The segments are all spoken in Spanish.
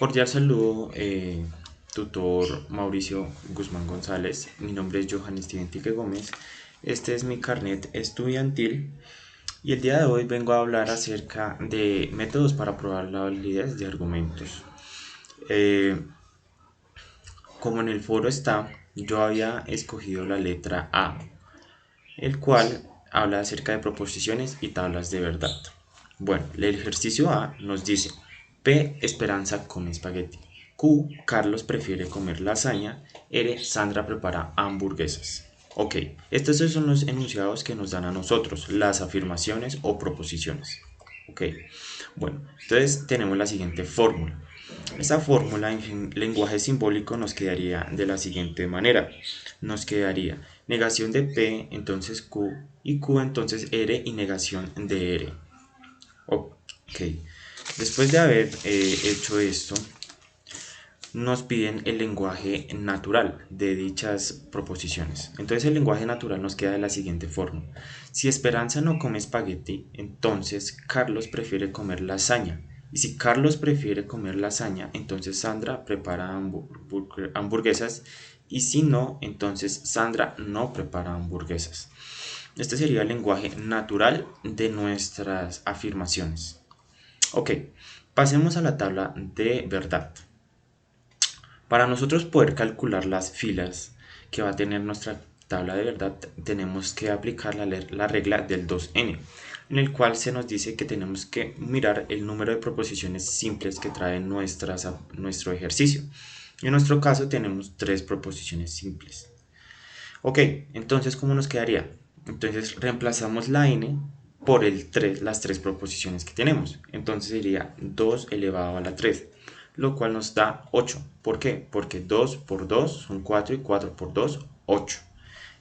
Cordial saludo, tutor Mauricio Guzmán González. Mi nombre es Johan Steven Tique Gómez. Este es mi carnet estudiantil y el día de hoy vengo a hablar acerca de métodos para probar la validez de argumentos. Como en el foro está, yo había escogido la letra A, el cual habla acerca de proposiciones y tablas de verdad. Bueno, el ejercicio A nos dice: P. Esperanza come espagueti. Q. Carlos prefiere comer lasaña. R. Sandra prepara hamburguesas. Ok, estos son los enunciados que nos dan a nosotros, las afirmaciones o proposiciones. Ok, bueno, entonces tenemos la siguiente fórmula. Esa fórmula en lenguaje simbólico nos quedaría de la siguiente manera. Nos quedaría negación de P, entonces Q, y Q entonces R y negación de R. Ok, después de haber hecho esto, nos piden el lenguaje natural de dichas proposiciones. Entonces el lenguaje natural nos queda de la siguiente forma. Si Esperanza no come espagueti, entonces Carlos prefiere comer lasaña. Y si Carlos prefiere comer lasaña, entonces Sandra prepara hamburguesas. Y si no, entonces Sandra no prepara hamburguesas. Este sería el lenguaje natural de nuestras afirmaciones. Ok, pasemos a la tabla de verdad. Para nosotros poder calcular las filas que va a tener nuestra tabla de verdad, tenemos que aplicar la regla del 2n, en el cual se nos dice que tenemos que mirar el número de proposiciones simples que trae nuestro ejercicio. En nuestro caso tenemos 3 proposiciones simples. Ok, entonces ¿cómo nos quedaría? Entonces reemplazamos la n por las 3 proposiciones que tenemos. Entonces sería 2 elevado a la 3, lo cual nos da 8. ¿Por qué? Porque 2 por 2 son 4 y 4 por 2, 8.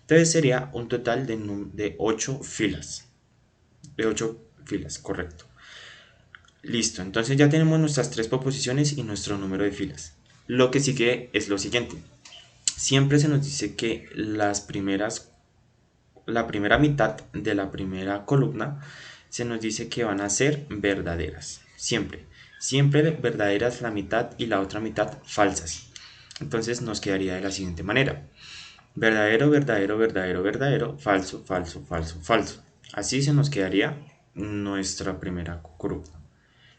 Entonces sería un total de 8 filas. De 8 filas, correcto. Listo, entonces ya tenemos nuestras 3 proposiciones y nuestro número de filas. Lo que sigue es lo siguiente. Siempre se nos dice que la primera mitad de la primera columna se nos dice que van a ser verdaderas. Siempre. Siempre verdaderas la mitad y la otra mitad falsas. Entonces nos quedaría de la siguiente manera. Verdadero, verdadero, verdadero, verdadero, falso, falso, falso, falso. Así se nos quedaría nuestra primera columna.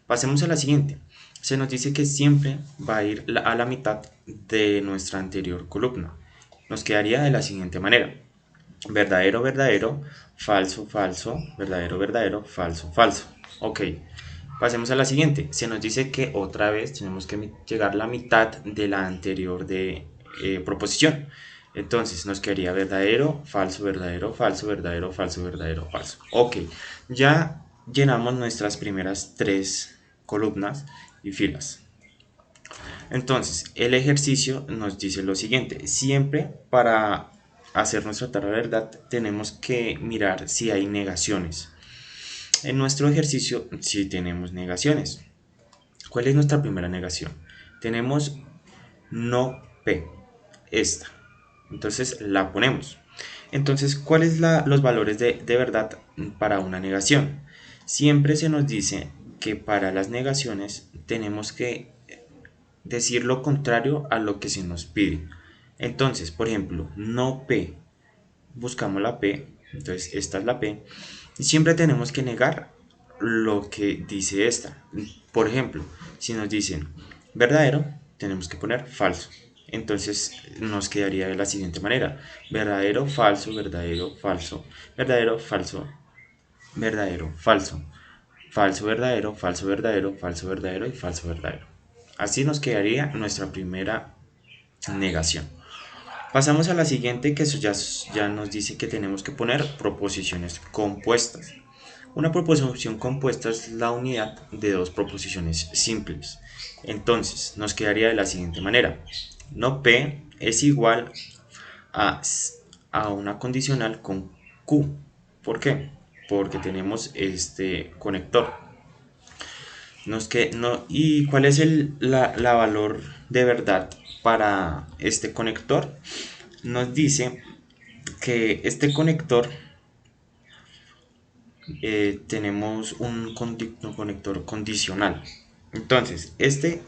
Pasemos a la siguiente. Se nos dice que siempre va a ir a la mitad de nuestra anterior columna. Nos quedaría de la siguiente manera. Verdadero, verdadero, falso, falso, verdadero, verdadero, falso, falso. Ok, pasemos a la siguiente. Se nos dice que otra vez tenemos que llegar a la mitad de la anterior proposición. Entonces nos quedaría verdadero, falso, verdadero, falso, verdadero, falso, verdadero, falso. Ok, ya llenamos nuestras primeras 3 columnas y filas. Entonces, el ejercicio nos dice lo siguiente. Siempre para hacer nuestra tabla de verdad tenemos que mirar si hay negaciones. En nuestro ejercicio sí tenemos negaciones. ¿Cuál es nuestra primera negación? Tenemos no P, esta. Entonces la ponemos. Entonces, ¿cuáles son los valores de verdad para una negación? Siempre se nos dice que para las negaciones tenemos que decir lo contrario a lo que se nos pide. Entonces, por ejemplo, no P, buscamos la P, entonces esta es la P, y siempre tenemos que negar lo que dice esta. Por ejemplo, si nos dicen verdadero, tenemos que poner falso. Entonces nos quedaría de la siguiente manera: verdadero, falso, verdadero, falso, verdadero, falso, verdadero, falso, falso, verdadero, falso, verdadero, falso, verdadero y falso, verdadero. Así nos quedaría nuestra primera negación. Pasamos a la siguiente, que eso ya nos dice que tenemos que poner proposiciones compuestas. Una proposición compuesta es la unidad de 2 proposiciones simples. Entonces nos quedaría de la siguiente manera. No P es igual a una condicional con Q. ¿Por qué? Porque tenemos este conector. ¿Y cuál es la valor de verdad para este conector? Nos dice que este conector tenemos un conector condicional. Entonces, este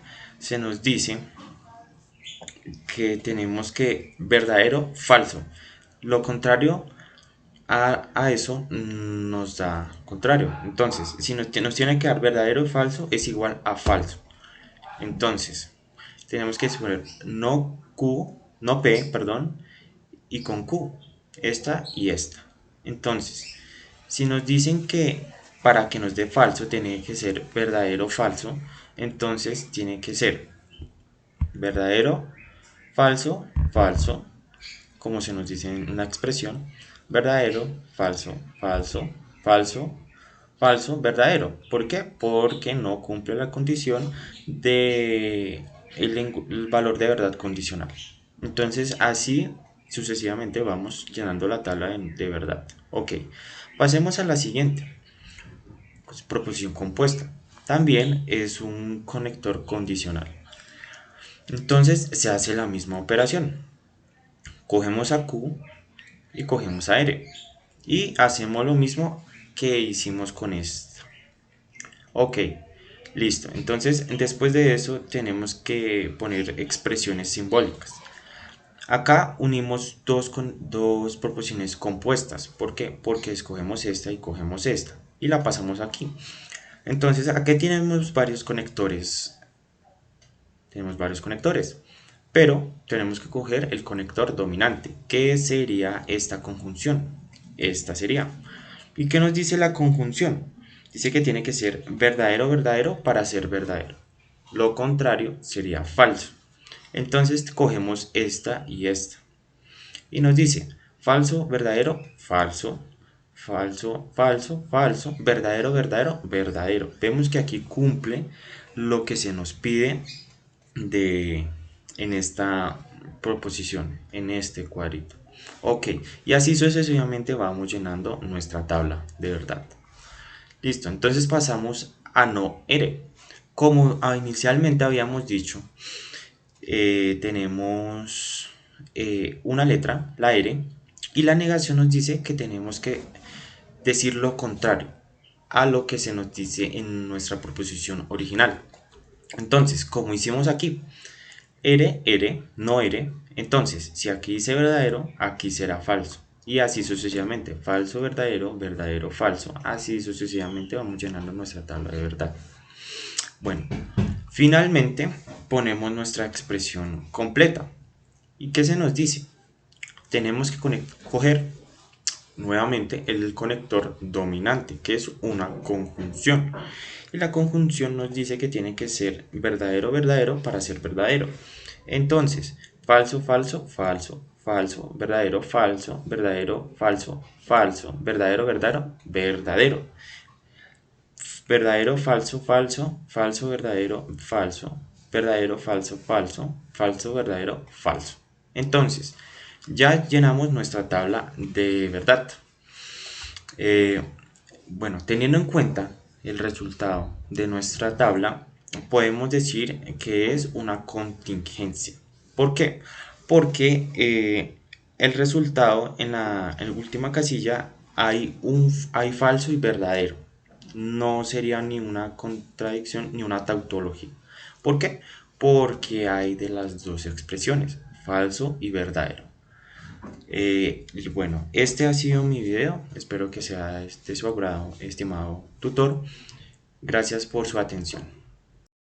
se nos dice que tenemos que verdadero, falso. Lo contrario a eso nos da contrario. Entonces, si nos tiene que dar verdadero y falso, es igual a falso. Entonces, tenemos que poner no Q, no P, perdón, y con Q, esta y esta. Entonces, si nos dicen que para que nos dé falso tiene que ser verdadero o falso, entonces tiene que ser verdadero, falso, falso, como se nos dice en una expresión, verdadero, falso, falso, falso, falso, verdadero. ¿Por qué? Porque no cumple la condición de el valor de verdad condicional. Entonces así sucesivamente vamos llenando la tabla de verdad. Ok, pasemos a la siguiente. Pues, proposición compuesta. También es un conector condicional. Entonces se hace la misma operación. Cogemos a Q y cogemos a R. Y hacemos lo mismo que hicimos con esto. Ok, listo. Entonces, después de eso tenemos que poner expresiones simbólicas. Acá unimos dos proporciones compuestas. ¿Por qué? Porque escogemos esta y cogemos esta. Y la pasamos aquí. Entonces, aquí tenemos varios conectores. Tenemos varios conectores. Pero tenemos que coger el conector dominante. ¿Qué sería esta conjunción? Esta sería. ¿Y qué nos dice la conjunción? Dice que tiene que ser verdadero, verdadero para ser verdadero. Lo contrario sería falso. Entonces cogemos esta y esta. Y nos dice falso, verdadero, falso, falso, falso, falso, verdadero, verdadero, verdadero. Vemos que aquí cumple lo que se nos pide de en esta proposición, en este cuadrito. Ok, y así sucesivamente vamos llenando nuestra tabla de verdad. Listo, entonces pasamos a no R. Como inicialmente habíamos dicho, tenemos una letra, la R, y la negación nos dice que tenemos que decir lo contrario a lo que se nos dice en nuestra proposición original. Entonces, como hicimos aquí, R, R, no R, entonces si aquí dice verdadero, aquí será falso. Y así sucesivamente, falso, verdadero, verdadero, falso. Así sucesivamente vamos llenando nuestra tabla de verdad. Bueno, finalmente ponemos nuestra expresión completa. ¿Y qué se nos dice? Tenemos que coger nuevamente el conector dominante, que es una conjunción. Y la conjunción nos dice que tiene que ser verdadero, verdadero para ser verdadero. Entonces, falso, falso, falso, falso, verdadero, falso, verdadero, falso, falso, verdadero, verdadero, verdadero. Verdadero, falso, falso, falso, verdadero, falso, verdadero, falso, falso, falso, verdadero, falso. Entonces, ya llenamos nuestra tabla de verdad. Eh, bueno, teniendo en cuenta el resultado de nuestra tabla, podemos decir que es una contingencia. ¿Por qué? Porque el resultado en la última casilla hay falso y verdadero. No sería ni una contradicción ni una tautología. ¿Por qué? Porque hay de las dos expresiones, falso y verdadero. Y bueno, este ha sido mi video. Espero que sea de su agrado, estimado tutor. Gracias por su atención.